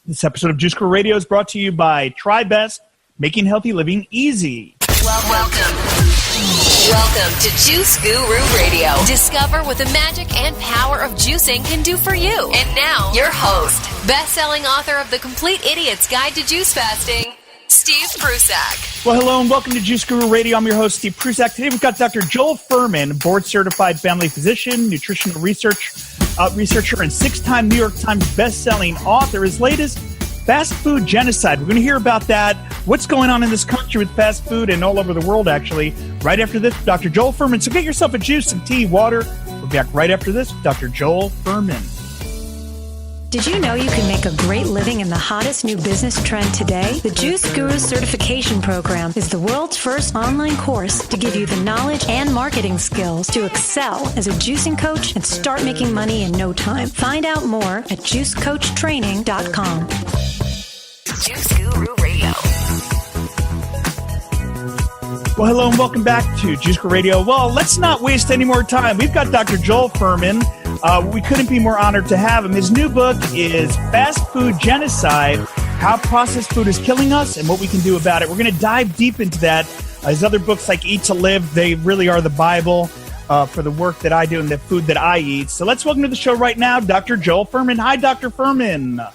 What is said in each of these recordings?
This episode of Juice Guru Radio is brought to you by Try Best, making healthy living easy. Welcome to Juice Guru Radio. Discover what the magic and power of juicing can do for you. And now, your host, best-selling author of The Complete Idiot's Guide to Juice Fasting, Steve Prusak. Well, hello and welcome to Juice Guru Radio. I'm your host, Steve Prusak. Today we've got Dr. Joel Fuhrman, board-certified family physician, nutritional researcher, and six-time New York Times best-selling author. His latest, Fast Food Genocide. We're going to hear about that, what's going on in this country with fast food and all over the world, actually, right after this, Dr. Joel Fuhrman. So get yourself a juice, some tea, water. We'll be back right after this with Dr. Joel Fuhrman. Did you know you can make a great living in the hottest new business trend today? The Juice Guru Certification Program is the world's first online course to give you the knowledge and marketing skills to excel as a juicing coach and start making money in no time. Find out more at juicecoachtraining.com. Juice Guru Radio. Well, hello and welcome back to Juice Guru Radio. Well, let's not waste any more time. We've got Dr. Joel Fuhrman. We couldn't be more honored to have him. His new book is Fast Food Genocide, How Processed Food is Killing Us and What We Can Do About It. We're going to dive deep into that. His other books like Eat to Live, they really are the Bible for the work that I do and the food that I eat. So let's welcome to the show right now, Dr. Joel Fuhrman. Hi, Dr. Fuhrman.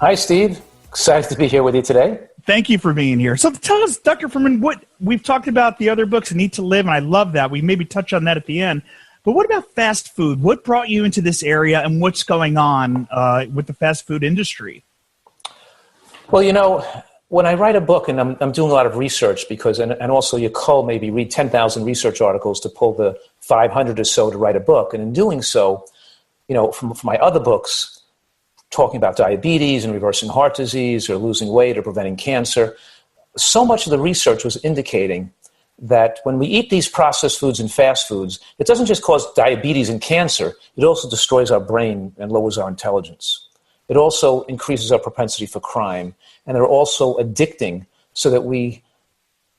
Hi, Steve. Excited to be here with you today. Thank you for being here. So tell us, Dr. Fuhrman, what we've talked about the other books and Eat to Live, and I love that. We maybe touch on that at the end. But what about fast food? What brought you into this area and what's going on with the fast food industry? Well, you know, when I write a book, and I'm doing a lot of research because, and also you cull maybe read 10,000 research articles to pull the 500 or so to write a book. And in doing so, you know, from my other books, talking about diabetes and reversing heart disease or losing weight or preventing cancer, so much of the research was indicating that when we eat these processed foods and fast foods, it doesn't just cause diabetes and cancer, it also destroys our brain and lowers our intelligence. It also increases our propensity for crime, and they're also addicting so that we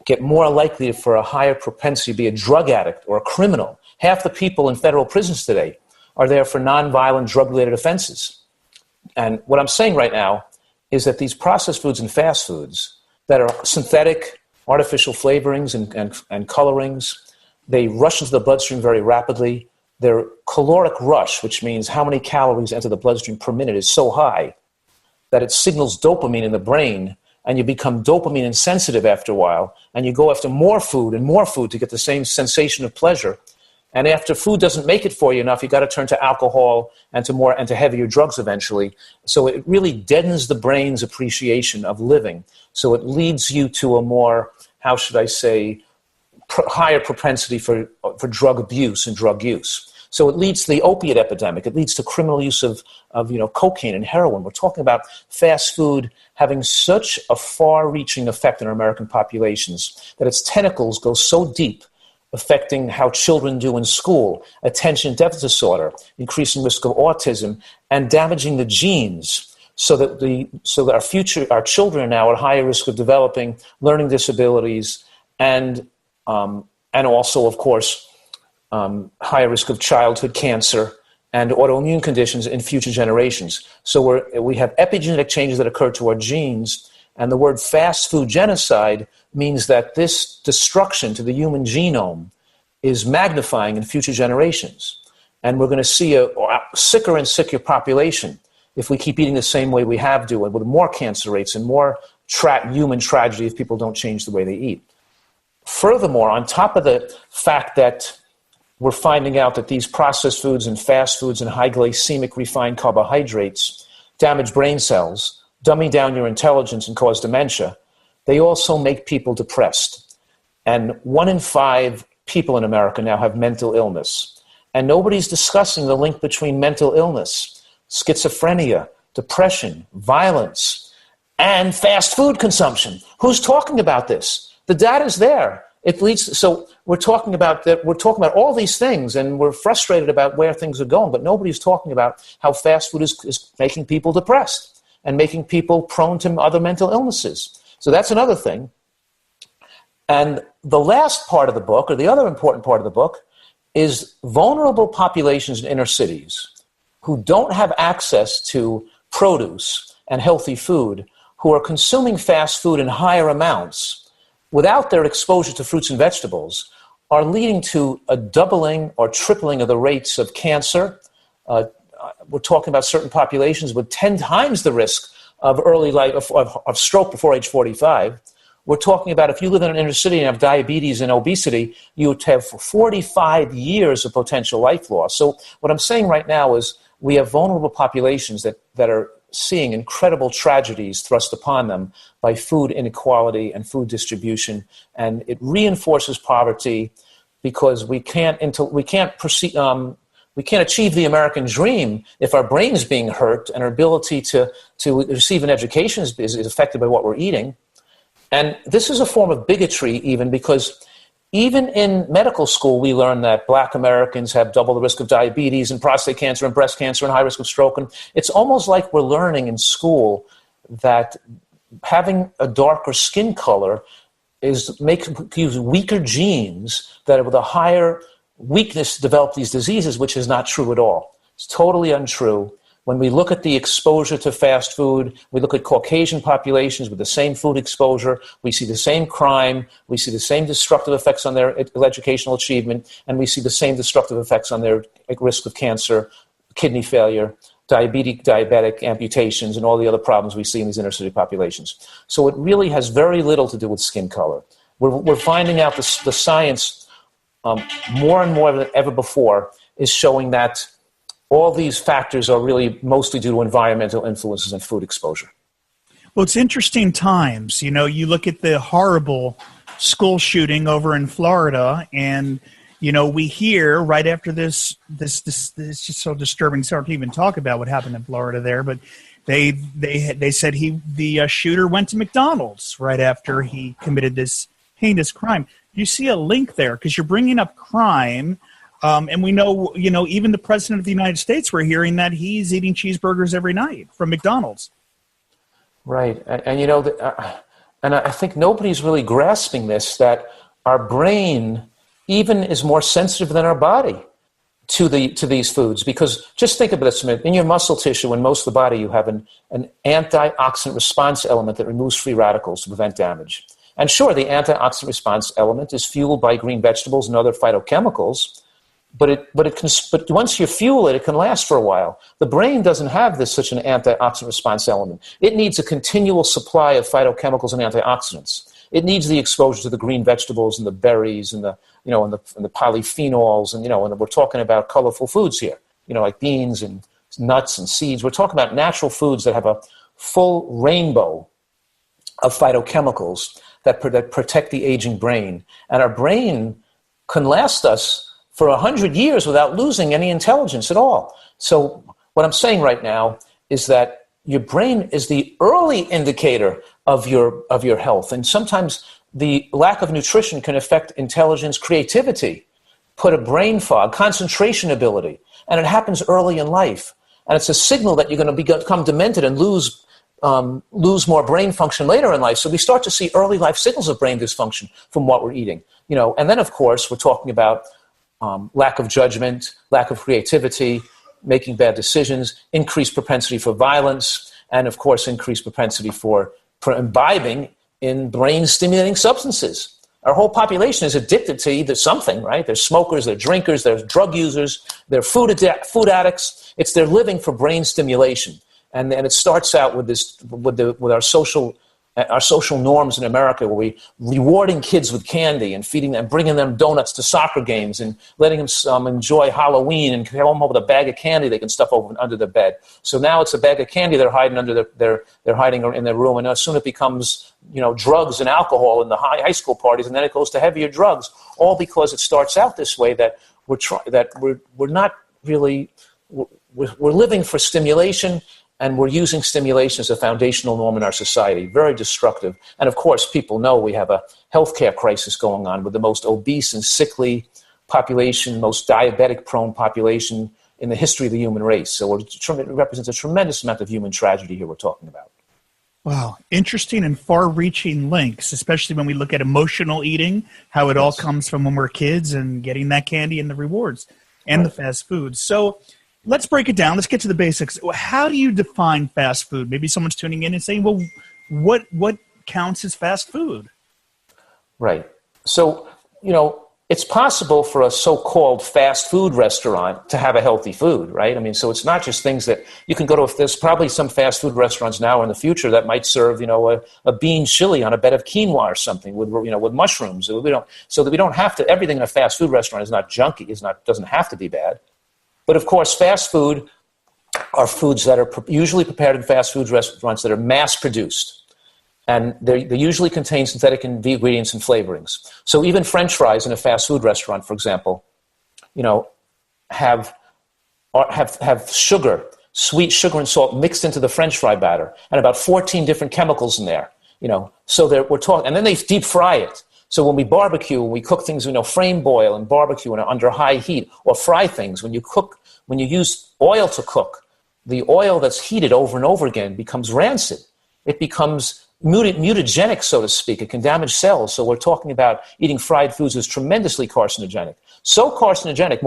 get more likely for a higher propensity to be a drug addict or a criminal. Half the people in federal prisons today are there for nonviolent drug-related offenses. And what I'm saying right now is that these processed foods and fast foods that are synthetic, artificial flavorings and colorings, they rush into the bloodstream very rapidly. Their caloric rush, which means how many calories enter the bloodstream per minute, is so high that it signals dopamine in the brain, and you become dopamine insensitive after a while, and you go after more food to get the same sensation of pleasure. And after food doesn't make it for you enough, you got to turn to alcohol and to heavier drugs eventually. So it really deadens the brain's appreciation of living. So it leads you to a more, how should I say, higher propensity for drug abuse and drug use. So it leads to the opiate epidemic. It leads to criminal use of cocaine and heroin. We're talking about fast food having such a far-reaching effect on our American populations that its tentacles go so deep, affecting how children do in school, attention deficit disorder, increasing risk of autism, and damaging the genes. So that our children are now at higher risk of developing learning disabilities and also, of course, higher risk of childhood cancer and autoimmune conditions in future generations. So we have epigenetic changes that occur to our genes, and the word fast food genocide means that this destruction to the human genome is magnifying in future generations. And we're going to see a sicker and sicker population if we keep eating the same way we have to, and with more cancer rates and more human tragedy if people don't change the way they eat. Furthermore, on top of the fact that we're finding out that these processed foods and fast foods and high glycemic refined carbohydrates damage brain cells, dumbing down your intelligence and cause dementia, they also make people depressed. And 1 in 5 people in America now have mental illness. And nobody's discussing the link between mental illness, schizophrenia, depression, violence, and fast food consumption. Who's talking about this? The data's there. It leads. So we're talking about that. We're talking about all these things, and we're frustrated about where things are going. But nobody's talking about how fast food is making people depressed and making people prone to other mental illnesses. So that's another thing. And the last part of the book, or the other important part of the book, is vulnerable populations in inner cities who don't have access to produce and healthy food who are consuming fast food in higher amounts without their exposure to fruits and vegetables are leading to a doubling or tripling of the rates of cancer. We're talking about certain populations with 10 times the risk of early life of stroke before age 45. We're talking about if you live in an inner city and have diabetes and obesity, you would have 45 years of potential life loss. So what I'm saying right now is we have vulnerable populations that are seeing incredible tragedies thrust upon them by food inequality and food distribution, and it reinforces poverty because we can't achieve the American dream if our brain is being hurt and our ability to receive an education is affected by what we're eating. And this is a form of bigotry even because even in medical school, we learn that Black Americans have double the risk of diabetes and prostate cancer and breast cancer and high risk of stroke. And it's almost like we're learning in school that having a darker skin color use weaker genes that with a higher weakness to develop these diseases, which is not true at all. It's totally untrue. When we look at the exposure to fast food, we look at Caucasian populations with the same food exposure, we see the same crime, we see the same destructive effects on their educational achievement, and we see the same destructive effects on their risk of cancer, kidney failure, diabetic amputations, and all the other problems we see in these inner city populations. So it really has very little to do with skin color. We're finding out the science more and more than ever before is showing that all these factors are really mostly due to environmental influences and food exposure. Well, it's interesting times. You know, you look at the horrible school shooting over in Florida, and, you know, we hear right after this it's just so disturbing. It's hard to even talk about what happened in Florida there, but they said the shooter went to McDonald's right after he committed this heinous crime. You see a link there because you're bringing up crime. And we know, you know, even the president of the United States, we're hearing that he's eating cheeseburgers every night from McDonald's. Right. And you know, and I think nobody's really grasping this, that our brain even is more sensitive than our body to these foods. Because just think of this, in your muscle tissue and most of the body, you have an antioxidant response element that removes free radicals to prevent damage. And sure, the antioxidant response element is fueled by green vegetables and other phytochemicals. But once you fuel it, it can last for a while. The brain doesn't have such an antioxidant response element. It needs a continual supply of phytochemicals and antioxidants. It needs the exposure to the green vegetables and the berries and the polyphenols and we're talking about colorful foods here, like beans and nuts and seeds. We're talking about natural foods that have a full rainbow of phytochemicals that protect the aging brain, and our brain can last us for 100 years without losing any intelligence at all. So what I'm saying right now is that your brain is the early indicator of your health. And sometimes the lack of nutrition can affect intelligence, creativity, put a brain fog, concentration ability. And it happens early in life. And it's a signal that you're going to become demented and lose more brain function later in life. So we start to see early life signals of brain dysfunction from what we're eating. And then, of course, we're talking about lack of judgment, lack of creativity, making bad decisions, increased propensity for violence, and of course, increased propensity for imbibing in brain-stimulating substances. Our whole population is addicted to either something, right? They're smokers, they're drinkers, they're drug users, they're food addicts. They're living for brain stimulation, and it starts out with our social norms in America, where we rewarding kids with candy and feeding them, bringing them donuts to soccer games and letting them enjoy Halloween and come home with a bag of candy they can stuff under their bed. So now it's a bag of candy they're hiding they're hiding in their room, and soon it becomes drugs and alcohol in the high school parties, and then it goes to heavier drugs. All because it starts out this way, that we're not really we're living for stimulation. And we're using stimulation as a foundational norm in our society, very destructive. And of course, people know we have a healthcare crisis going on with the most obese and sickly population, most diabetic-prone population in the history of the human race. So it represents a tremendous amount of human tragedy here we're talking about. Wow. Interesting and far-reaching links, especially when we look at emotional eating, how it all comes from when we're kids and getting that candy and the rewards and the fast food. So let's break it down. Let's get to the basics. How do you define fast food? Maybe someone's tuning in and saying, well, what counts as fast food? Right. So, it's possible for a so-called fast food restaurant to have a healthy food, right? I mean, so it's not just things that you can go to. If there's probably some fast food restaurants now or in the future that might serve, a bean chili on a bed of quinoa or something with mushrooms. So that we don't have to. Everything in a fast food restaurant is not junky. Doesn't have to be bad. But of course, fast food are foods that are usually prepared in fast food restaurants that are mass-produced. And they usually contain synthetic ingredients and flavorings. So even French fries in a fast food restaurant, for example, have sugar, sweet sugar and salt mixed into the French fry batter, and about 14 different chemicals in there. So we're talking, and then they deep fry it. So when we barbecue, when we cook things, frame boil and barbecue and under high heat, or fry things, when you use oil to cook, the oil that's heated over and over again becomes rancid. It becomes mutagenic, so to speak. It can damage cells. So we're talking about eating fried foods as tremendously carcinogenic. So carcinogenic,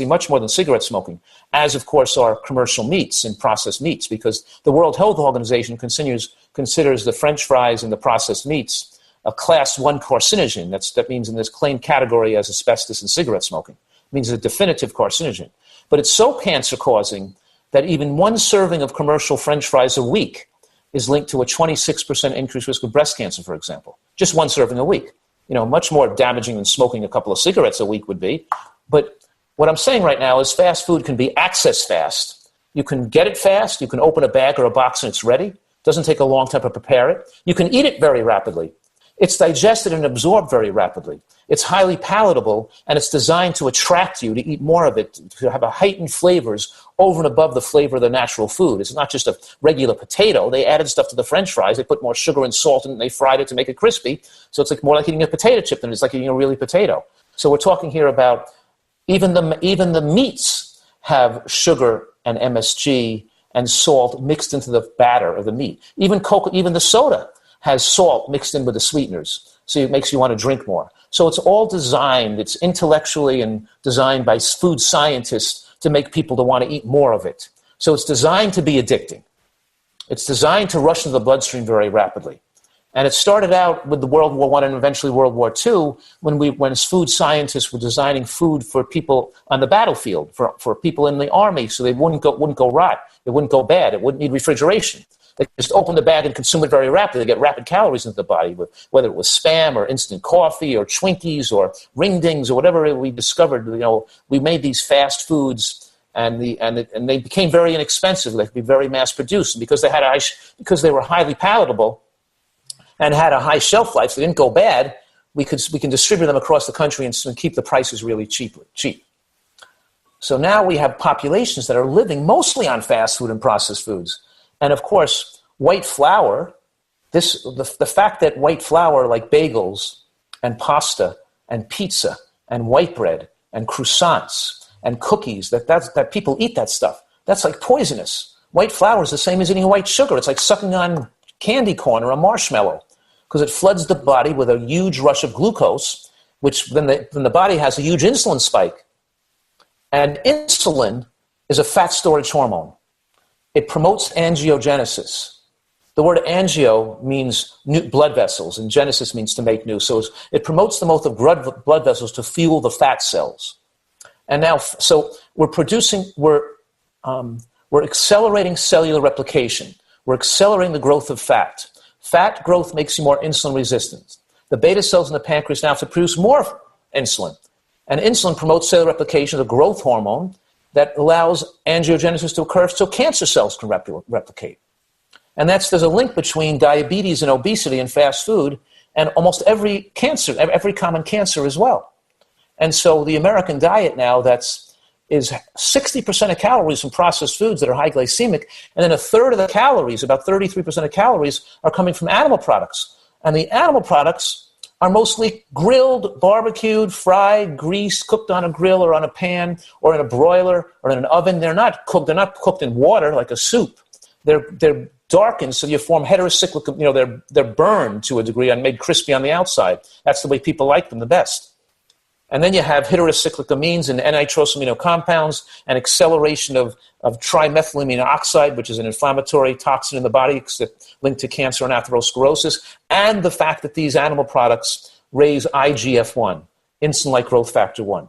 much more than cigarette smoking, as of course are commercial meats and processed meats, because the World Health Organization considers the French fries and the processed meats a class 1 carcinogen. That means in this claimed category as asbestos and cigarette smoking. It means a definitive carcinogen. But it's so cancer causing that even one serving of commercial French fries a week is linked to a 26% increased risk of breast cancer, for example. Just one serving a week. Much more damaging than smoking a couple of cigarettes a week would be. But what I'm saying right now is fast food can be access fast. You can get it fast. You can open a bag or a box and it's ready. It doesn't take a long time to prepare it. You can eat it very rapidly. It's digested and absorbed very rapidly. It's highly palatable, and it's designed to attract you to eat more of it, to have a heightened flavors over and above the flavor of the natural food. It's not just a regular potato. They added stuff to the French fries. They put more sugar and salt in it, and they fried it to make it crispy. So it's more like eating a potato chip than it's like eating a really potato. So we're talking here about even the meats have sugar and MSG and salt mixed into the batter of the meat. Even the soda has salt mixed in with the sweeteners, so it makes you want to drink more. So it's all designed, it's intellectually and designed by food scientists to make people to want to eat more of it. So it's designed to be addicting. It's designed to rush into the bloodstream very rapidly. And it started out with the World War I and eventually World War II when food scientists were designing food for people on the battlefield, for people in the army, so they wouldn't go rot, it wouldn't go bad, it wouldn't need refrigeration. They just open the bag and consume it very rapidly. They get rapid calories into the body, whether it was Spam or instant coffee or Twinkies or Ring Dings or whatever we discovered. We made these fast foods, and they became very inexpensive. They could be very mass produced, and because they were highly palatable and had a high shelf life, so they didn't go bad. We can distribute them across the country and keep the prices really cheap. So now we have populations that are living mostly on fast food and processed foods. And of course, white flour, the fact that white flour like bagels and pasta and pizza and white bread and croissants and cookies, that people eat that stuff, that's like poisonous. White flour is the same as eating white sugar. It's like sucking on candy corn or a marshmallow, because it floods the body with a huge rush of glucose, which then the body has a huge insulin spike. And insulin is a fat storage hormone. It promotes angiogenesis. The word angio means new blood vessels, and genesis means to make new. So it promotes the growth of blood vessels to fuel the fat cells. And now, so we're accelerating cellular replication. We're accelerating the growth of fat. Fat growth makes you more insulin resistant. The beta cells in the pancreas now have to produce more insulin. And insulin promotes cellular replication, the growth hormone, that allows angiogenesis to occur so cancer cells can replicate. And there's a link between diabetes and obesity and fast food and almost every common cancer as well. And so the American diet now is 60% of calories from processed foods that are high glycemic, and then a third of the calories, about 33% of calories, are coming from animal products. And the animal products are mostly grilled, barbecued, fried, greased, cooked on a grill or on a pan or in a broiler or in an oven. They're not cooked in water like a soup. They're darkened so you form heterocyclic, they're burned to a degree and made crispy on the outside. That's the way people like them the best. And then you have heterocyclic amines and N-nitrosamino compounds and acceleration of trimethylamine oxide, which is an inflammatory toxin in the body linked to cancer and atherosclerosis, and the fact that these animal products raise IGF-1, insulin-like growth factor 1.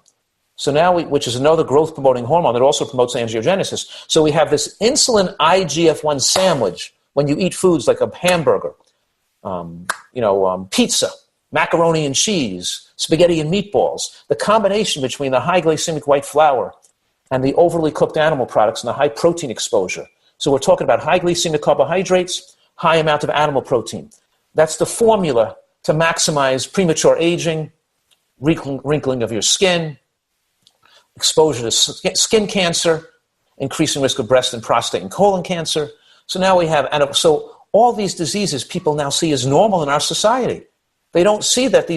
So now, which is another growth-promoting hormone that also promotes angiogenesis. So we have this insulin IGF-1 sandwich when you eat foods like a hamburger, pizza, macaroni and cheese, spaghetti and meatballs. The combination between the high glycemic white flour and the overly cooked animal products and the high protein exposure. So we're talking about high glycemic carbohydrates, high amount of animal protein. That's the formula to maximize premature aging, wrinkling of your skin, exposure to skin cancer, increasing risk of breast and prostate and colon cancer. So now we have, so all these diseases people now see as normal in our society. They don't see that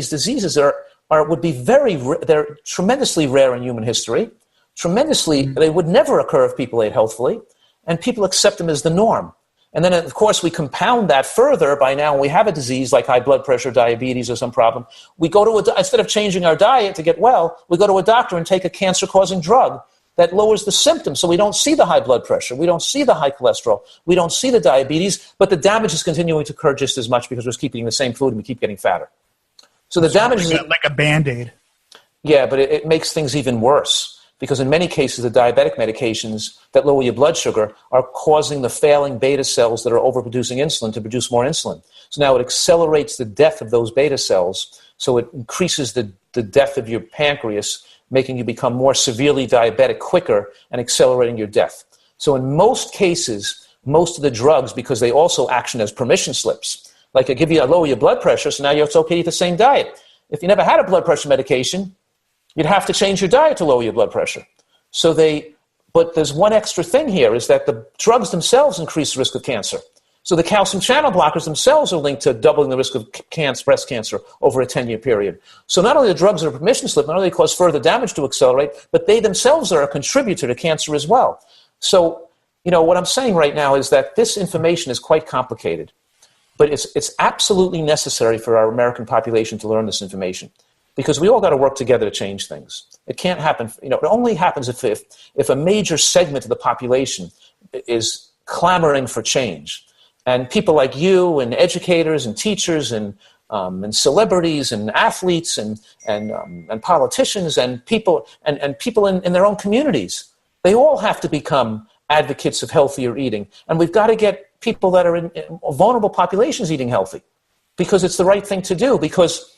they're tremendously rare in human history. They would never occur if people ate healthfully, and people accept them as the norm. And then, of course, we compound that further by now when we have a disease like high blood pressure, diabetes, or some problem. We go to instead of changing our diet to get well, we go to a doctor and take a cancer-causing drug that lowers the symptoms. So we don't see the high blood pressure. We don't see the high cholesterol. We don't see the diabetes, but the damage is continuing to occur just as much because we're keep eating the same food and we keep getting fatter. So the damage is like a Band-Aid. Yeah, but it makes things even worse. Because in many cases, the diabetic medications that lower your blood sugar are causing the failing beta cells that are overproducing insulin to produce more insulin. So now it accelerates the death of those beta cells. So it increases the death of your pancreas, making you become more severely diabetic quicker and accelerating your death. So in most cases, most of the drugs, because they also action as permission slips, like I lower your blood pressure, so now it's okay to eat the same diet. If you never had a blood pressure medication, you'd have to change your diet to lower your blood pressure. But there's one extra thing here, is that the drugs themselves increase the risk of cancer. So the calcium channel blockers themselves are linked to doubling the risk of breast cancer over a 10-year period. So not only the drugs are a permission slip, not only cause further damage to accelerate, but they themselves are a contributor to cancer as well. So, what I'm saying right now is that this information is quite complicated, but it's absolutely necessary for our American population to learn this information. Because we all got to work together to change things. It can't happen. It only happens if a major segment of the population is clamoring for change, and people like you and educators and teachers and celebrities and athletes and politicians and people in their own communities. They all have to become advocates of healthier eating, and we've got to get people that are in vulnerable populations eating healthy, because it's the right thing to do. Because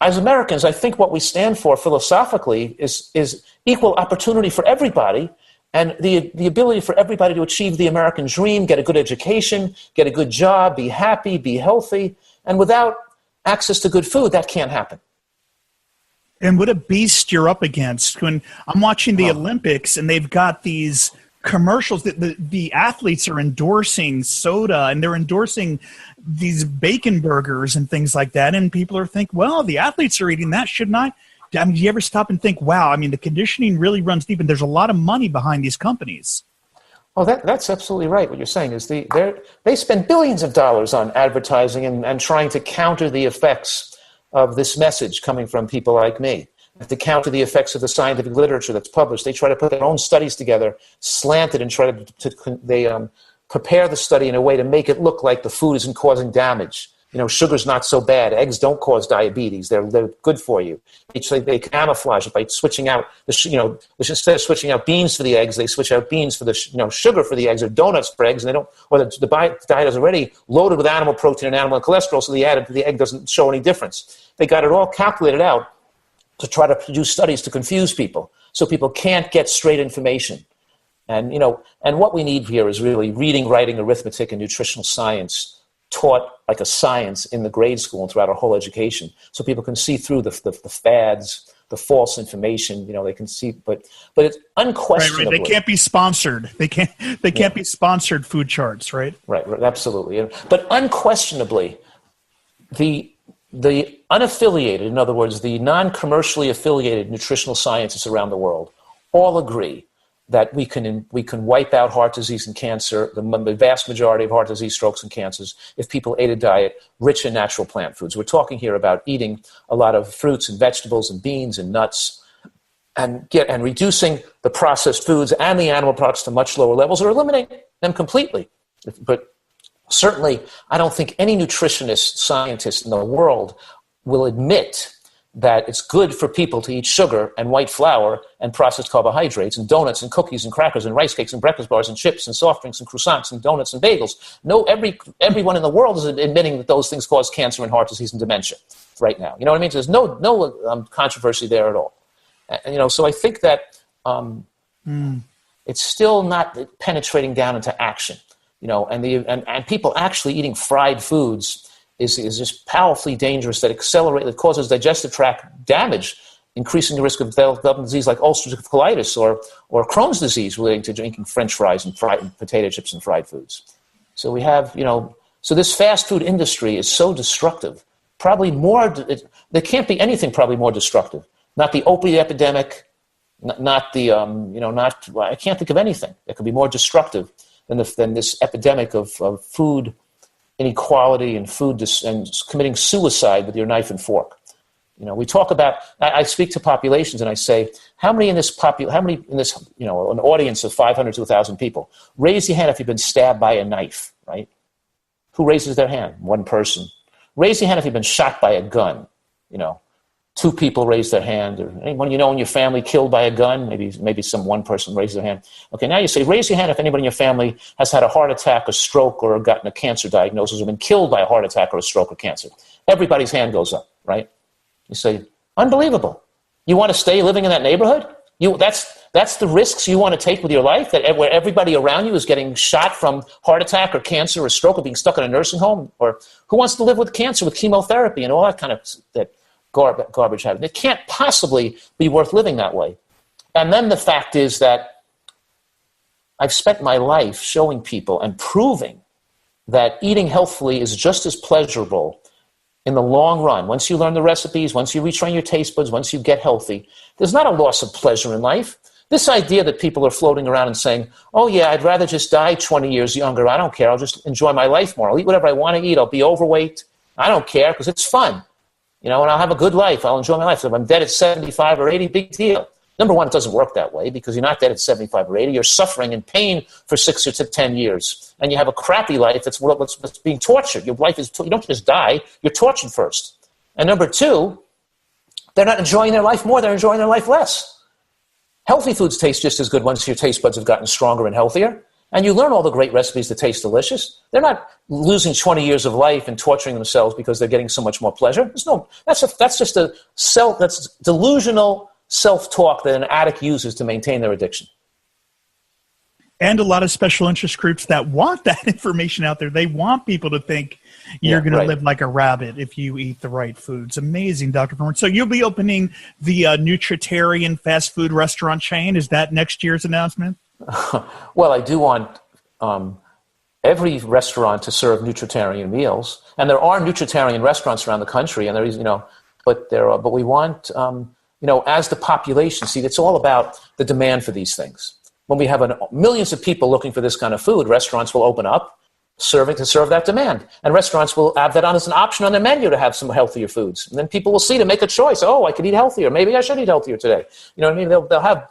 as Americans, I think what we stand for philosophically is equal opportunity for everybody, and the ability for everybody to achieve the American dream, get a good education, get a good job, be happy, be healthy. And without access to good food, that can't happen. And what a beast you're up against. When I'm watching the Olympics and they've got these commercials that the athletes are endorsing soda and they're endorsing these bacon burgers and things like that, and people are thinking, well, the athletes are eating that, shouldn't I? I mean, do you ever stop and think, wow, the conditioning really runs deep, and there's a lot of money behind these companies? Oh, that's absolutely right. What you're saying is they spend billions of dollars on advertising and trying to counter the effects of this message coming from people like me. To counter the effects of the scientific literature that's published, they try to put their own studies together, slanted, and try to prepare the study in a way to make it look like the food isn't causing damage. Sugar's not so bad. Eggs don't cause diabetes. They're good for you. They camouflage it by switching out instead of switching out beans for the eggs, they switch out beans for the sugar for the eggs, or donuts for eggs, and the diet is already loaded with animal protein and animal cholesterol, so the egg doesn't show any difference. They got it all calculated out to try to produce studies to confuse people, so people can't get straight information. And what we need here is really reading, writing, arithmetic, and nutritional science taught like a science in the grade school and throughout our whole education, so people can see through the fads, the false information. They can see, but it's unquestionably. Right. They can't be sponsored. They can't be sponsored food charts, right? Right. Absolutely. But unquestionably, the unaffiliated, in other words, the non-commercially affiliated nutritional scientists around the world all agree that we can wipe out heart disease and cancer, the vast majority of heart disease, strokes, and cancers, if people ate a diet rich in natural plant foods. We're talking here about eating a lot of fruits and vegetables and beans and nuts, and reducing the processed foods and the animal products to much lower levels, or eliminating them completely. But certainly, I don't think any nutritionist, scientist in the world will admit that it's good for people to eat sugar and white flour and processed carbohydrates and donuts and cookies and crackers and rice cakes and breakfast bars and chips and soft drinks and croissants and donuts and bagels. No, everyone in the world is admitting that those things cause cancer and heart disease and dementia right now. You know what I mean? So there's no controversy there at all. And, so I think that it's still not penetrating down into action. And people actually eating fried foods is just powerfully dangerous, that causes digestive tract damage, increasing the risk of developing disease like ulcerative colitis or Crohn's disease relating to drinking French fries and fried potato chips and fried foods. So we have, so this fast food industry is so destructive. There can't be anything probably more destructive. Not the opiate epidemic, not the, I can't think of anything that could be more destructive than this epidemic of food inequality and and committing suicide with your knife and fork. We talk about. I speak to populations and I say, how many in this an audience of 500 to 1,000 people, raise your hand if you've been stabbed by a knife, right? Who raises their hand? One person. Raise your hand if you've been shot by a gun. 2 people raise their hand, or anyone in your family killed by a gun. Maybe one person raises their hand. Okay, now you say, raise your hand if anybody in your family has had a heart attack, a stroke, or gotten a cancer diagnosis, or been killed by a heart attack or a stroke or cancer. Everybody's hand goes up, right? You say, unbelievable. You want to stay living in that neighborhood? That's the risks you want to take with your life, where everybody around you is getting shot from heart attack or cancer or stroke or being stuck in a nursing home? Or who wants to live with cancer, with chemotherapy and all that kind of garbage habit? It can't possibly be worth living that way. And then the fact is that I've spent my life showing people and proving that eating healthfully is just as pleasurable in the long run. Once you learn the recipes, once you retrain your taste buds, once you get healthy, there's not a loss of pleasure in life. This idea that people are floating around and saying, oh yeah, I'd rather just die 20 years younger. I don't care. I'll just enjoy my life more. I'll eat whatever I want to eat. I'll be overweight. I don't care because it's fun. And I'll have a good life. I'll enjoy my life. So if I'm dead at 75 or 80, big deal. Number one, it doesn't work that way because you're not dead at 75 or 80. You're suffering in pain for 6 or 10 years. And you have a crappy life that's being tortured. Your life is, you don't just die, you're tortured first. And number two, they're not enjoying their life more, they're enjoying their life less. Healthy foods taste just as good once your taste buds have gotten stronger and healthier. And you learn all the great recipes that taste delicious. They're not losing 20 years of life and torturing themselves because they're getting so much more pleasure. That's just that's delusional self-talk that an addict uses to maintain their addiction. And a lot of special interest groups that want that information out there. They want people to think you're going to live like a rabbit if you eat the right foods. Amazing, Dr. Fuhrman. So you'll be opening the Nutritarian fast food restaurant chain. Is that next year's announcement? Well, I do want every restaurant to serve Nutritarian meals, and there are Nutritarian restaurants around the country, and there is, but we want, as the population, see, it's all about the demand for these things. When we have millions of people looking for this kind of food, restaurants will open up to serve that demand, and restaurants will have that on as an option on their menu to have some healthier foods, and then people will see to make a choice. Oh, I could eat healthier. Maybe I should eat healthier today. You know what I mean? They'll have,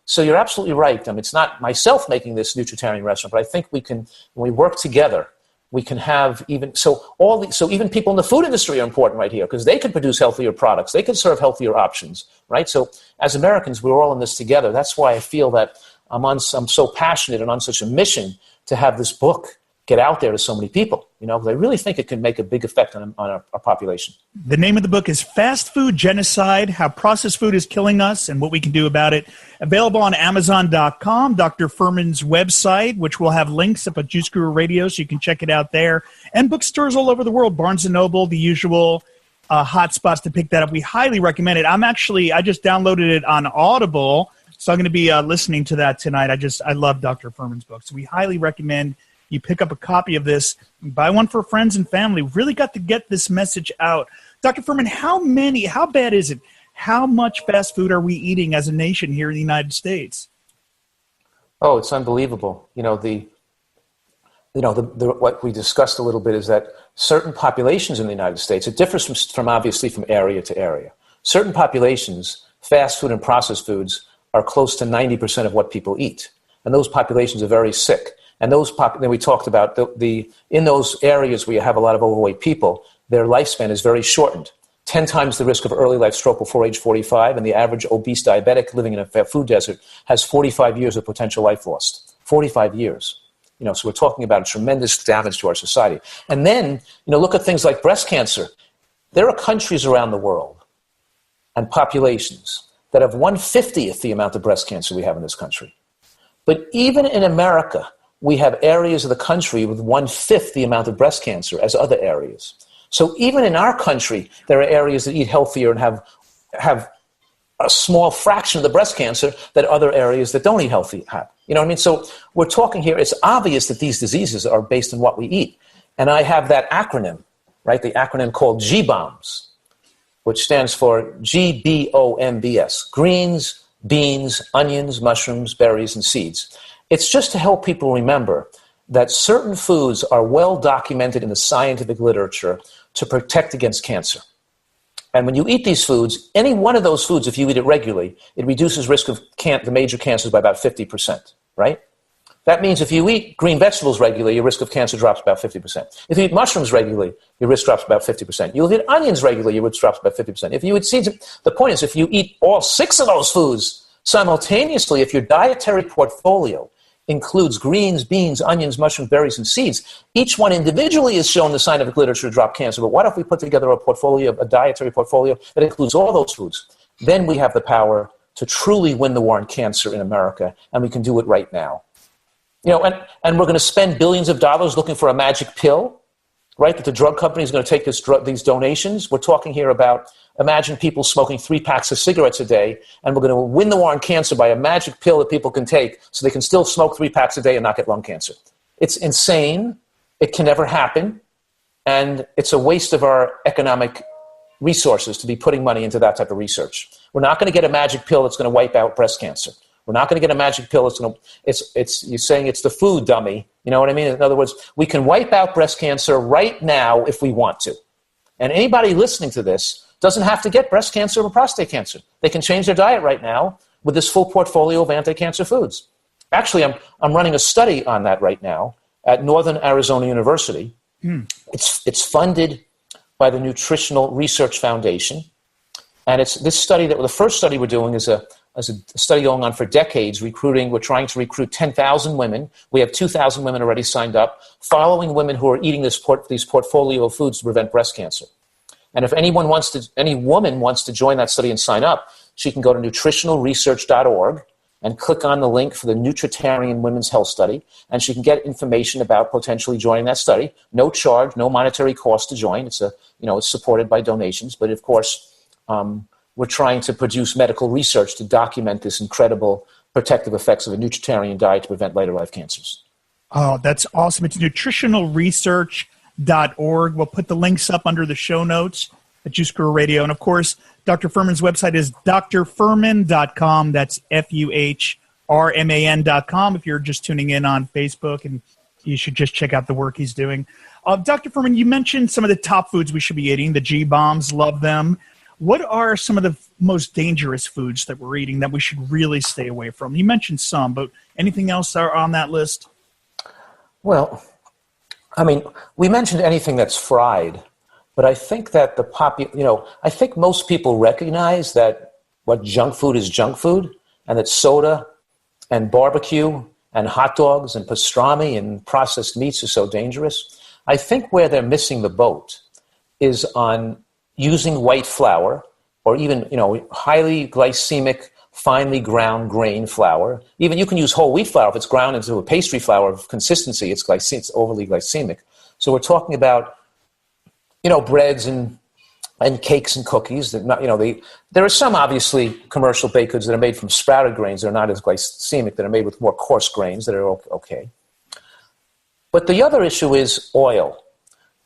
So you're absolutely right. It's not myself making this Nutritarian restaurant, but I think when we work together, we can have even people in the food industry are important right here because they can produce healthier products. They can serve healthier options, right? So as Americans, we're all in this together. That's why I feel that I'm so passionate and on such a mission to have this book get out there to so many people, because I really think it can make a big effect on our population. The name of the book is Fast Food Genocide, How Processed Food is Killing Us and What We Can Do About It. Available on Amazon.com, Dr. Fuhrman's website, which will have links up at Juice Guru Radio, so you can check it out there, and bookstores all over the world, Barnes & Noble, the usual hot spots to pick that up. We highly recommend it. I just downloaded it on Audible, so I'm going to be listening to that tonight. I love Dr. Fuhrman's book, so we highly recommend you pick up a copy of this, buy one for friends and family. We've really got to get this message out. Dr. Fuhrman, how bad is it? How much fast food are we eating as a nation here in the United States? Oh, it's unbelievable. What we discussed a little bit is that certain populations in the United States, it differs from obviously from area to area. Certain populations, fast food and processed foods, are close to 90% of what people eat. And those populations are very sick. And then we talked about in those areas where you have a lot of overweight people, their lifespan is very shortened. 10 times the risk of early life stroke before age 45, and the average obese diabetic living in a food desert has 45 years of potential life lost. 45 years. So we're talking about tremendous damage to our society. And then, look at things like breast cancer. There are countries around the world and populations that have 1/50th the amount of breast cancer we have in this country. But even in America, we have areas of the country with 1/5 the amount of breast cancer as other areas. So even in our country, there are areas that eat healthier and have a small fraction of the breast cancer that other areas that don't eat healthy have. You know what I mean? So we're talking here, it's obvious that these diseases are based on what we eat. And I have that acronym, right? The acronym called GBOMBS, which stands for GBOMBS, greens, beans, onions, mushrooms, berries, and seeds. It's just to help people remember that certain foods are well documented in the scientific literature to protect against cancer. And when you eat these foods, any one of those foods, if you eat it regularly, it reduces risk of the major cancers by about 50%, right? That means if you eat green vegetables regularly, your risk of cancer drops about 50%. If you eat mushrooms regularly, your risk drops about 50%. You eat onions regularly, your risk drops about 50%. If you eat seeds, the point is if you eat all 6 of those foods simultaneously, if your dietary portfolio includes greens, beans, onions, mushrooms, berries, and seeds, each one individually is shown the scientific literature to drop cancer. But what if we put together a dietary portfolio that includes all those foods? Then we have the power to truly win the war on cancer in America, and we can do it right now. And we're going to spend billions of dollars looking for a magic pill, right? That the drug company is going to take these donations. We're talking here about, imagine people smoking 3 packs of cigarettes a day, and we're going to win the war on cancer by a magic pill that people can take so they can still smoke 3 packs a day and not get lung cancer. It's insane. It can never happen. And it's a waste of our economic resources to be putting money into that type of research. We're not going to get a magic pill that's going to wipe out breast cancer. We're not going to get a magic pill that's going to, you're saying it's the food, dummy. You know what I mean? In other words, we can wipe out breast cancer right now if we want to. And anybody listening to this doesn't have to get breast cancer or prostate cancer. They can change their diet right now with this full portfolio of anti-cancer foods. Actually, I'm running a study on that right now at Northern Arizona University. It's funded by the Nutritional Research Foundation. And it's this study the first study we're doing is a study going on for decades, we're trying to recruit 10,000 women. We have 2,000 women already signed up, following women who are eating these portfolio of foods to prevent breast cancer. And if any woman wants to join that study and sign up, she can go to nutritionalresearch.org and click on the link for the Nutritarian Women's Health Study, and she can get information about potentially joining that study. No charge, no monetary cost to join. It's supported by donations, but of course, we're trying to produce medical research to document this incredible protective effects of a nutritarian diet to prevent later life cancers. Oh, that's awesome. It's nutritionalresearch.org. We'll put the links up under the show notes at Juice Guru Radio. And, of course, Dr. Fuhrman's website is drfuhrman.com. That's FUHRMAN.com if you're just tuning in on Facebook, and you should just check out the work he's doing. Dr. Fuhrman, you mentioned some of the top foods we should be eating, the G-bombs, love them. What are some of the most dangerous foods that we're eating that we should really stay away from? You mentioned some, but anything else on that list? Well, we mentioned anything that's fried, but I think that I think most people recognize that what junk food is junk food, and that soda and barbecue and hot dogs and pastrami and processed meats are so dangerous. I think where they're missing the boat is on using white flour, or even, highly glycemic, finely ground grain flour. Even you can use whole wheat flour if it's ground into a pastry flour of consistency. It's overly glycemic. So we're talking about, breads and cakes and cookies. That there are some obviously commercial baked goods that are made from sprouted grains that are not as glycemic, that are made with more coarse grains that are okay. But the other issue is oil,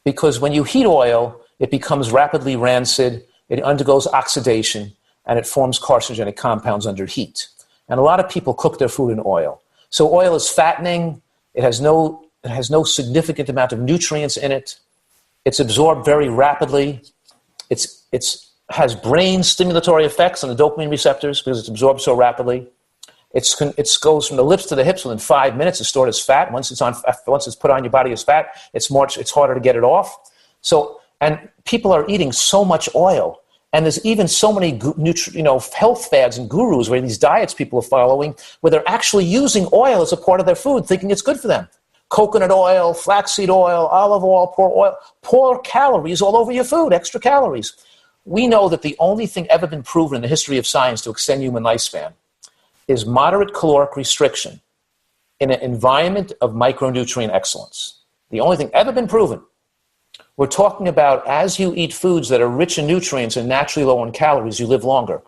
because when you heat oil, it becomes rapidly rancid, it undergoes oxidation, and it forms carcinogenic compounds under heat. And a lot of people cook their food in oil. So oil is fattening. It has no significant amount of nutrients in it. It's absorbed very rapidly. It's has brain stimulatory effects on the dopamine receptors because it's absorbed so rapidly. It goes from the lips to the hips within 5 minutes. It's stored as fat. Once it's put on your body as fat, it's harder to get it off. So, and people are eating so much oil, and there's even so many health fads and gurus where these diets people are following, where they're actually using oil as a part of their food, thinking it's good for them. Coconut oil, flaxseed oil, olive oil, pour calories all over your food, extra calories. We know that the only thing ever been proven in the history of science to extend human lifespan is moderate caloric restriction in an environment of micronutrient excellence. The only thing ever been proven. We're talking about as you eat foods that are rich in nutrients and naturally low in calories, you live longer.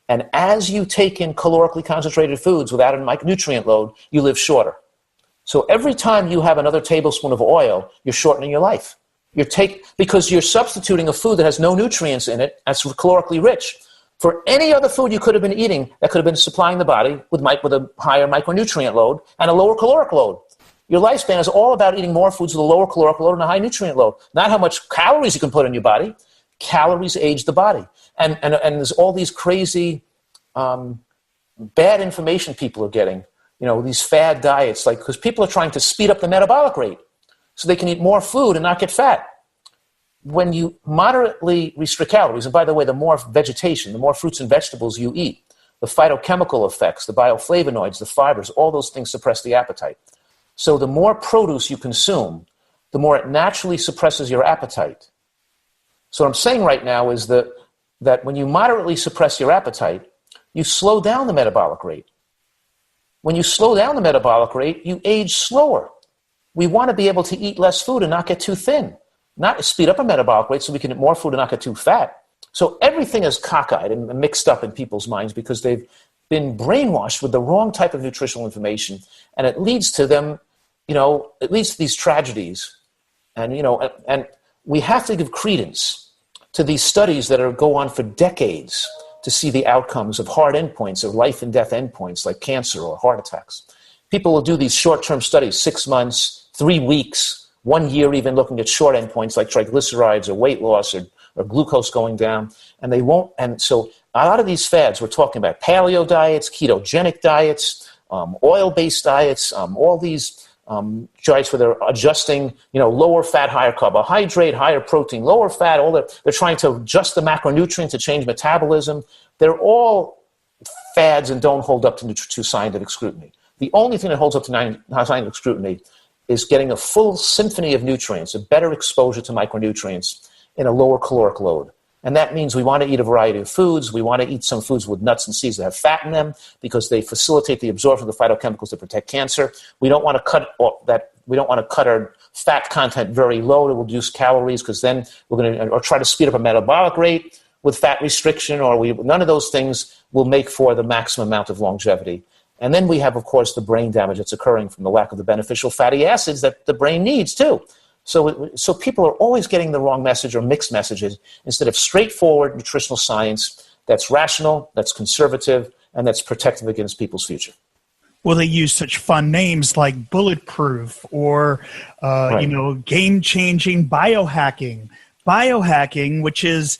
And as you take in calorically concentrated foods without a micronutrient load, you live shorter. So every time you have another tablespoon of oil, you're shortening your life. Because you're substituting a food that has no nutrients in it, that's calorically rich, for any other food you could have been eating that could have been supplying the body with a higher micronutrient load and a lower caloric load. Your lifespan is all about eating more foods with a lower caloric load and a high nutrient load. Not how much calories you can put in your body. Calories age the body. And there's all these crazy bad information people are getting. These fad diets, because people are trying to speed up the metabolic rate so they can eat more food and not get fat. When you moderately restrict calories, and by the way, the more vegetation, the more fruits and vegetables you eat, the phytochemical effects, the bioflavonoids, the fibers, all those things suppress the appetite. So the more produce you consume, the more it naturally suppresses your appetite. So what I'm saying right now is that when you moderately suppress your appetite, you slow down the metabolic rate. When you slow down the metabolic rate, you age slower. We want to be able to eat less food and not get too thin, not speed up a metabolic rate so we can eat more food and not get too fat. So everything is cockeyed and mixed up in people's minds because they've been brainwashed with the wrong type of nutritional information, and it leads to them, it leads to these tragedies. And we have to give credence to these studies that go on for decades to see the outcomes of hard endpoints, of life and death endpoints like cancer or heart attacks. People will do these short-term studies, 6 months, 3 weeks, 1 year, even looking at short endpoints like triglycerides or weight loss or glucose going down, and they won't. And so a lot of these fads, we're talking about paleo diets, ketogenic diets, oil-based diets, all these diets where they're adjusting, lower fat, higher carbohydrate, higher protein, lower fat, they're trying to adjust the macronutrients to change metabolism. They're all fads and don't hold up to scientific scrutiny. The only thing that holds up to scientific scrutiny is getting a full symphony of nutrients, a better exposure to micronutrients in a lower caloric load. And that means we want to eat a variety of foods. We want to eat some foods with nuts and seeds that have fat in them because they facilitate the absorption of the phytochemicals that protect cancer. We don't want to cut our fat content very low to reduce calories because then we're going to try to speed up a metabolic rate with fat restriction, none of those things will make for the maximum amount of longevity. And then we have, of course, the brain damage that's occurring from the lack of the beneficial fatty acids that the brain needs too. So people are always getting the wrong message or mixed messages instead of straightforward nutritional science that's rational, that's conservative, and that's protective against people's future. Well, they use such fun names like bulletproof or, game-changing biohacking. Biohacking, which is,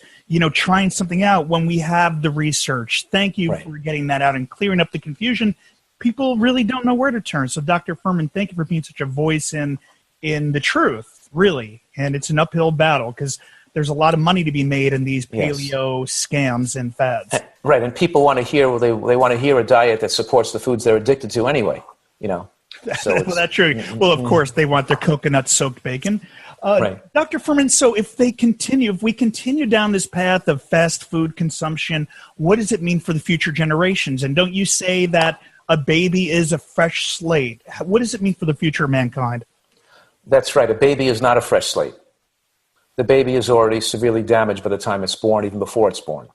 trying something out when we have the research. Thank you for getting that out and clearing up the confusion. People really don't know where to turn. So, Dr. Fuhrman, thank you for being such a voice in the truth, really. And it's an uphill battle because there's a lot of money to be made in these paleo scams and fads. Right, and people want to hear they want to hear a diet that supports the foods they're addicted to anyway. So well, that's true. Well, of course, they want their coconut-soaked bacon. Dr. Fuhrman, so if we continue down this path of fast food consumption, what does it mean for the future generations? And don't you say that a baby is a fresh slate? What does it mean for the future of mankind? That's right. A baby is not a fresh slate. The baby is already severely damaged by the time it's born, even before it's born.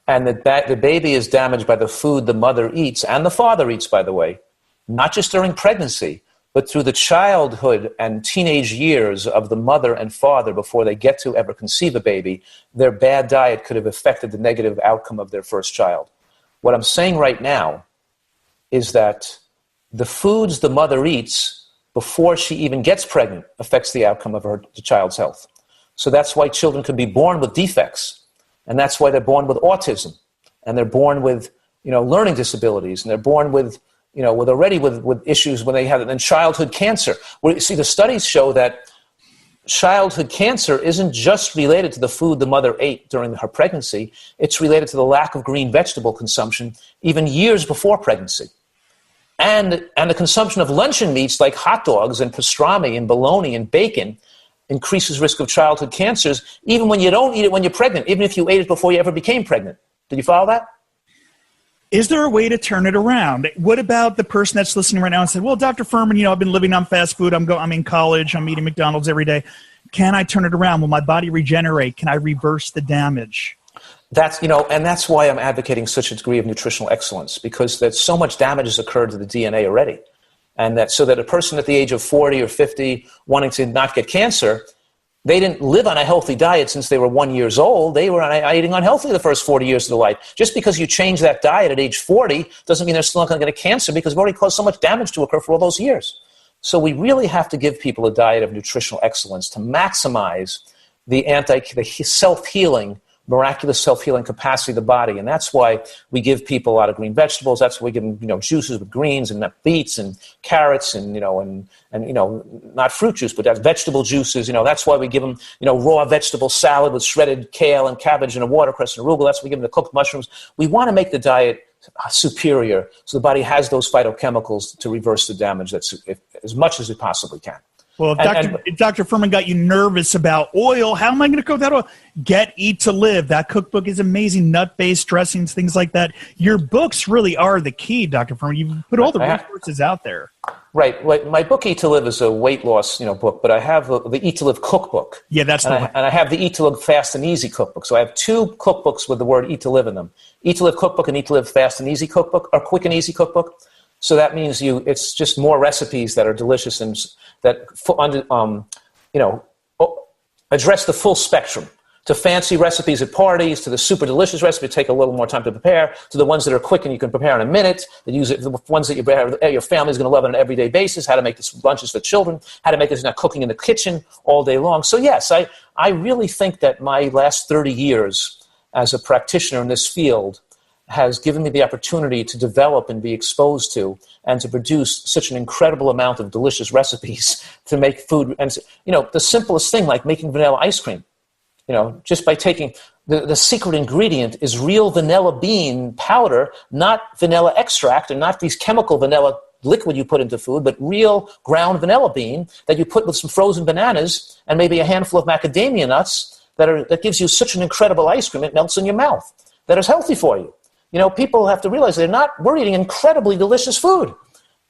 And the baby is damaged by the food the mother eats, and the father eats, by the way, not just during pregnancy, but through the childhood and teenage years of the mother and father before they get to ever conceive a baby. Their bad diet could have affected the negative outcome of their first child. What I'm saying right now is that the foods the mother eats before she even gets pregnant affects the outcome of the child's health. So that's why children can be born with defects, and that's why they're born with autism, and they're born with learning disabilities, and they're born with with issues when they have it, and childhood cancer. See, the studies show that childhood cancer isn't just related to the food the mother ate during her pregnancy. It's related to the lack of green vegetable consumption even years before pregnancy. And the consumption of luncheon meats like hot dogs and pastrami and bologna and bacon increases risk of childhood cancers even when you don't eat it when you're pregnant, even if you ate it before you ever became pregnant. Did you follow that? Is there a way to turn it around? What about the person that's listening right now and said, well, Dr. Fuhrman, I've been living on fast food. I'm in college. I'm eating McDonald's every day. Can I turn it around? Will my body regenerate? Can I reverse the damage? And that's why I'm advocating such a degree of nutritional excellence, because there's so much damage has occurred to the DNA already. And so that a person at the age of 40 or 50 wanting to not get cancer, they didn't live on a healthy diet since they were 1 year old. They were eating unhealthy the first 40 years of their life. Just because you change that diet at age 40 doesn't mean they're still not going to get a cancer, because we've already caused so much damage to occur for all those years. So we really have to give people a diet of nutritional excellence to maximize the self-healing, miraculous self-healing capacity of the body. And that's why we give people a lot of green vegetables. That's why we give them, juices with greens and beets and carrots and not fruit juice, but that's vegetable juices. That's why we give them, raw vegetable salad with shredded kale and cabbage and a watercress and arugula. That's why we give them the cooked mushrooms. We want to make the diet superior so the body has those phytochemicals to reverse the damage as much as it possibly can. Well, if Dr. Fuhrman got you nervous about oil, how am I going to cook that oil? Get Eat to Live. That cookbook is amazing. Nut-based dressings, things like that. Your books really are the key, Dr. Fuhrman. You put all the resources out there. Right. My book, Eat to Live, is a weight loss book, but I have the Eat to Live cookbook. Yeah, that's the one. And I have the Eat to Live Fast and Easy cookbook. So I have two cookbooks with the word Eat to Live in them. Eat to Live cookbook and Eat to Live Fast and Easy cookbook, or Quick and Easy cookbook. So that means it's just more recipes that are delicious and that address the full spectrum, to fancy recipes at parties, to the super delicious recipe that take a little more time to prepare, to the ones that are quick and you can prepare in a minute, the ones that your family's going to love on an everyday basis, how to make this lunches for children, how to make this not cooking in the kitchen all day long. So yes, I really think that my last 30 years as a practitioner in this field has given me the opportunity to develop and be exposed to and to produce such an incredible amount of delicious recipes to make food. And, the simplest thing, like making vanilla ice cream, just by taking the secret ingredient is real vanilla bean powder, not vanilla extract, and not these chemical vanilla liquid you put into food, but real ground vanilla bean that you put with some frozen bananas and maybe a handful of macadamia nuts that gives you such an incredible ice cream. It melts in your mouth. That is healthy for you. People have to realize we're eating incredibly delicious food.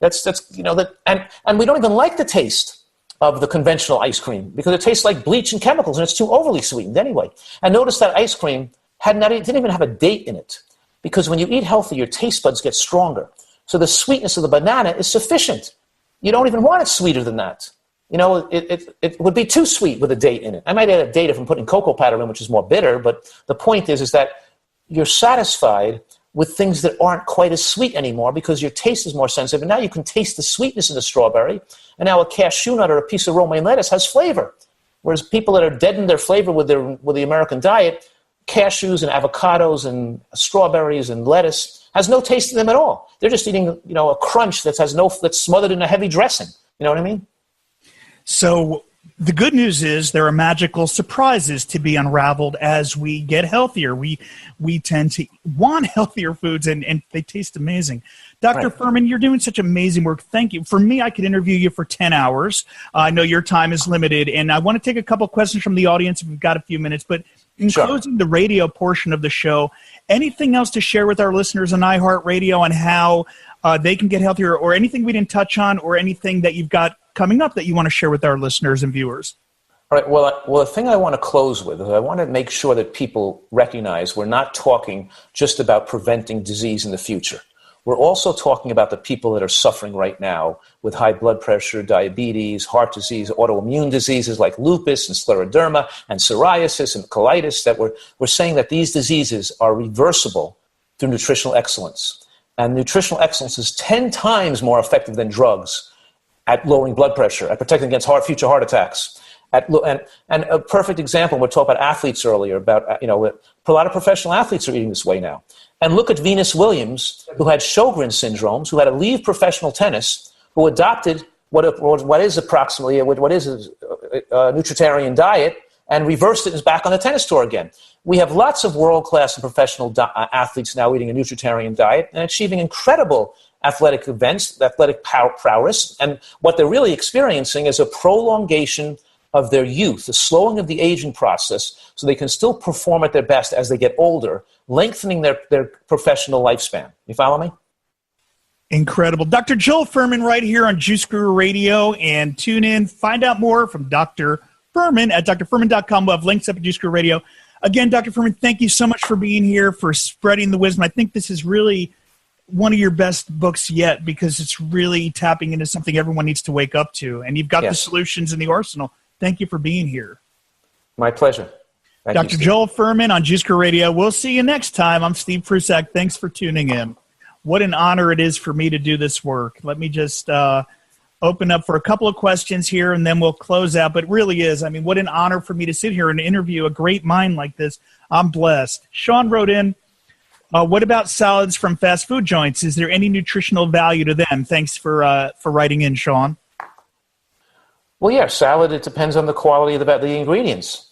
And we don't even like the taste of the conventional ice cream because it tastes like bleach and chemicals and it's too overly sweetened anyway. And notice that ice cream didn't even have a date in it, because when you eat healthy, your taste buds get stronger. So the sweetness of the banana is sufficient. You don't even want it sweeter than that. It would be too sweet with a date in it. I might add a date if I'm putting cocoa powder in, which is more bitter, but the point is that you're satisfied with things that aren't quite as sweet anymore because your taste is more sensitive. And now you can taste the sweetness in the strawberry. And now a cashew nut or a piece of romaine lettuce has flavor. Whereas people that are deadened their flavor with the American diet, cashews and avocados and strawberries and lettuce has no taste to them at all. They're just eating, a crunch that's smothered in a heavy dressing. You know what I mean? So the good news is there are magical surprises to be unraveled as we get healthier. We tend to want healthier foods, and they taste amazing. Dr. Right. Fuhrman, you're doing such amazing work. Thank you. For me, I could interview you for 10 hours. I know your time is limited, and I want to take a couple questions from the audience if we've got a few minutes. But in closing the radio portion of the show, anything else to share with our listeners on iHeartRadio on how they can get healthier, or anything we didn't touch on, or anything that you've got coming up that you want to share with our listeners and viewers? All right. Well, the thing I want to close with is I want to make sure that people recognize we're not talking just about preventing disease in the future. We're also talking about the people that are suffering right now with high blood pressure, diabetes, heart disease, autoimmune diseases like lupus and scleroderma and psoriasis and colitis, that we're saying that these diseases are reversible through nutritional excellence. And nutritional excellence is 10 times more effective than drugs at lowering blood pressure, at protecting against future heart attacks. And a perfect example, we talked about athletes earlier, about, a lot of professional athletes are eating this way now. And look at Venus Williams, who had Sjogren's syndromes, who had to leave professional tennis, who adopted what is a Nutritarian diet and reversed it and is back on the tennis tour again. We have lots of world-class and professional athletes now eating a Nutritarian diet and achieving incredible athletic events, athletic prowess. And what they're really experiencing is a prolongation of their youth, the slowing of the aging process, so they can still perform at their best as they get older, lengthening their professional lifespan. You follow me? Incredible. Dr. Joel Fuhrman right here on Juice Guru Radio. And tune in, find out more from Dr. Fuhrman at drfuhrman.com. We'll have links up at Juice Guru Radio. Again, Dr. Fuhrman, thank you so much for being here, for spreading the wisdom. I think this is really one of your best books yet, because it's really tapping into something everyone needs to wake up to. And you've got the solutions in the arsenal. Thank you for being here. My pleasure. Dr. Joel Fuhrman on Juice Guru Radio. We'll see you next time. I'm Steve Prusak. Thanks for tuning in. What an honor it is for me to do this work. Let me just open up for a couple of questions here, and then we'll close out. But it really is. I mean, what an honor for me to sit here and interview a great mind like this. I'm blessed. Sean wrote in, what about salads from fast food joints? Is there any nutritional value to them? Thanks for writing in, Sean. Well, yeah, salad, it depends on the quality of the ingredients.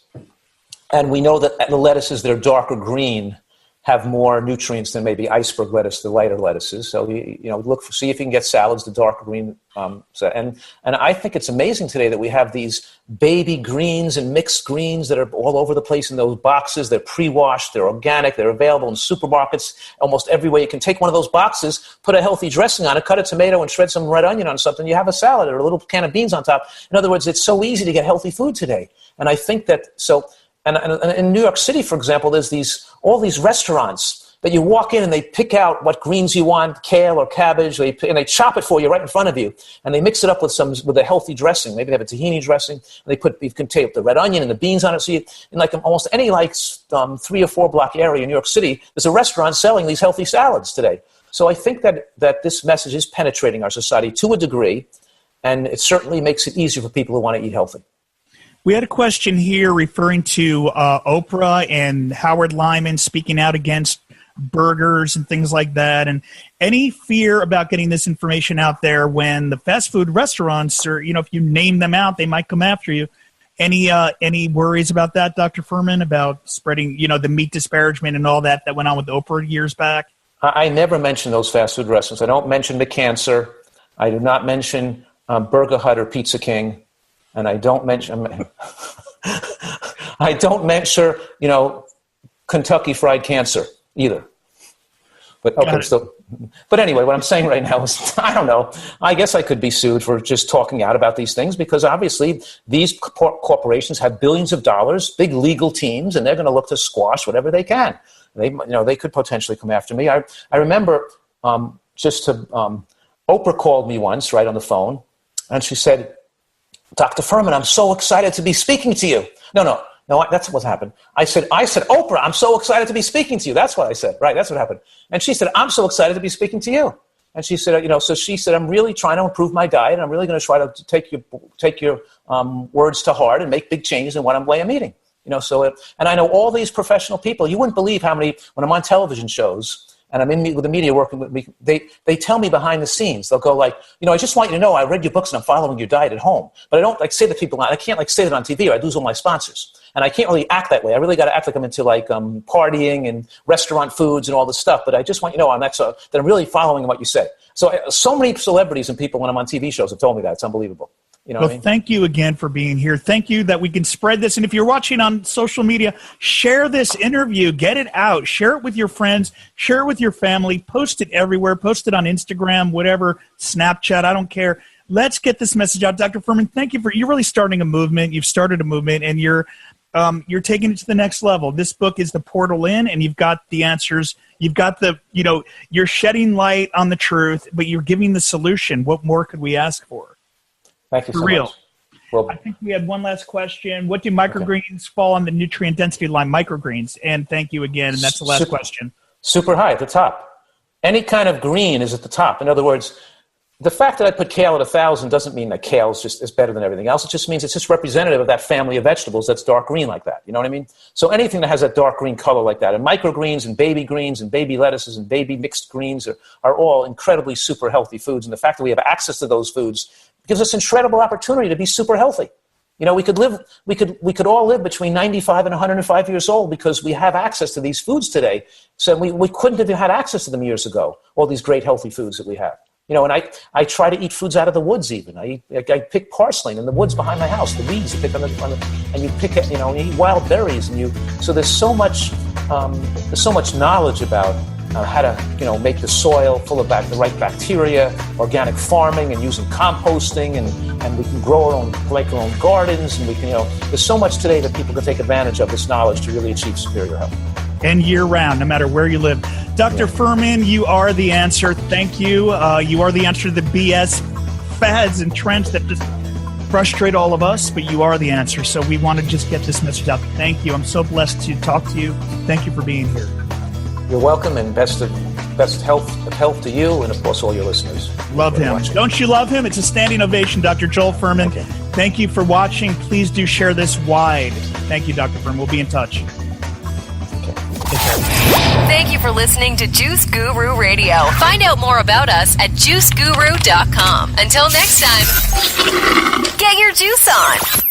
And we know that the lettuces that are darker green have more nutrients than maybe iceberg lettuce, the lighter lettuces. So, see if you can get salads, the darker green. And I think it's amazing today that we have these baby greens and mixed greens that are all over the place in those boxes. They're pre-washed, they're organic, they're available in supermarkets almost everywhere. You can take one of those boxes, put a healthy dressing on it, cut a tomato and shred some red onion on something. You have a salad or a little can of beans on top. In other words, it's so easy to get healthy food today. And I think that And in New York City, for example, there's all these restaurants that you walk in and they pick out what greens you want, kale or cabbage, and they chop it for you right in front of you, and they mix it up with a healthy dressing. Maybe they have a tahini dressing, and you can take the red onion and the beans on it. So in almost any 3 or 4 block area in New York City, there's a restaurant selling these healthy salads today. So I think that this message is penetrating our society to a degree, and it certainly makes it easier for people who want to eat healthy. We had a question here referring to Oprah and Howard Lyman speaking out against burgers and things like that. And any fear about getting this information out there when the fast food restaurants are, if you name them out, they might come after you. Any worries about that, Dr. Fuhrman, about spreading, the meat disparagement and all that went on with Oprah years back? I never mention those fast food restaurants. I don't mention McCancer. I do not mention Burger Hut or Pizza King. And I don't mention, Kentucky Fried Cancer either. But anyway, what I'm saying right now is, I don't know. I guess I could be sued for just talking out about these things, because obviously these corporations have billions of dollars, big legal teams, and they're going to look to squash whatever they can. They could potentially come after me. I remember Oprah called me once right on the phone, and she said, Dr. Fuhrman, I'm so excited to be speaking to you. No, that's what happened. I said, Oprah, I'm so excited to be speaking to you. That's what I said. Right, that's what happened. And she said, I'm so excited to be speaking to you. And she said, so she said, I'm really trying to improve my diet, and I'm really going to try to take your words to heart and make big changes in what way I'm eating. And I know all these professional people. You wouldn't believe how many, when I'm on television shows, and I'm with the media working with me, they tell me behind the scenes. They'll go like, I just want you to know I read your books and I'm following your diet at home. But I don't say to people, I can't say that on TV or I'd lose all my sponsors. And I can't really act that way. I really got to act like I'm into partying and restaurant foods and all this stuff. But I just want you to know that I'm really following what you say. So many celebrities and people when I'm on TV shows have told me that. It's unbelievable. Thank you again for being here. Thank you that we can spread this. And if you're watching on social media, share this interview. Get it out. Share it with your friends. Share it with your family. Post it everywhere. Post it on Instagram, whatever, Snapchat. I don't care. Let's get this message out. Dr. Fuhrman, thank you you're really starting a movement. You've started a movement, and you're taking it to the next level. This book is the portal in, and you've got the answers. You've got you're shedding light on the truth, but you're giving the solution. What more could we ask for? Thank you so much. Well, I think we had one last question. What do microgreens fall on the nutrient density line? Microgreens. And thank you again. And that's the last question. Super high at the top. Any kind of green is at the top. In other words, the fact that I put kale at 1,000 doesn't mean that kale is better than everything else. It just means it's just representative of that family of vegetables that's dark green like that. You know what I mean? So anything that has that dark green color like that, and microgreens and baby lettuces and baby mixed greens are all incredibly super healthy foods. And the fact that we have access to those foods gives us incredible opportunity to be super healthy. You know, we could all live between 95 and 105 years old because we have access to these foods today. So we couldn't have had access to them years ago, all these great healthy foods that we have. You know, and I try to eat foods out of the woods even. I pick parsley in the woods behind my house, the weeds you pick and you pick, you know, and you eat wild berries. So there's so much knowledge about how to, you know, make the soil full of the right bacteria, organic farming and using composting, and we can grow our own gardens, and we can, you know, there's so much today that people can take advantage of this knowledge to really achieve superior health. And year-round, no matter where you live. Dr. Fuhrman, you are the answer. Thank you. You are the answer to the BS fads and trends that just frustrate all of us, but you are the answer. So we want to just get this message out. Thank you. I'm so blessed to talk to you. Thank you for being here. You're welcome, and best health to you, and of course all your listeners. Love him. Don't you love him? It's a standing ovation, Dr. Joel Fuhrman. Okay. Thank you for watching. Please do share this wide. Thank you, Dr. Fuhrman. We'll be in touch. Thank you for listening to Juice Guru Radio. Find out more about us at juiceguru.com. Until next time, get your juice on.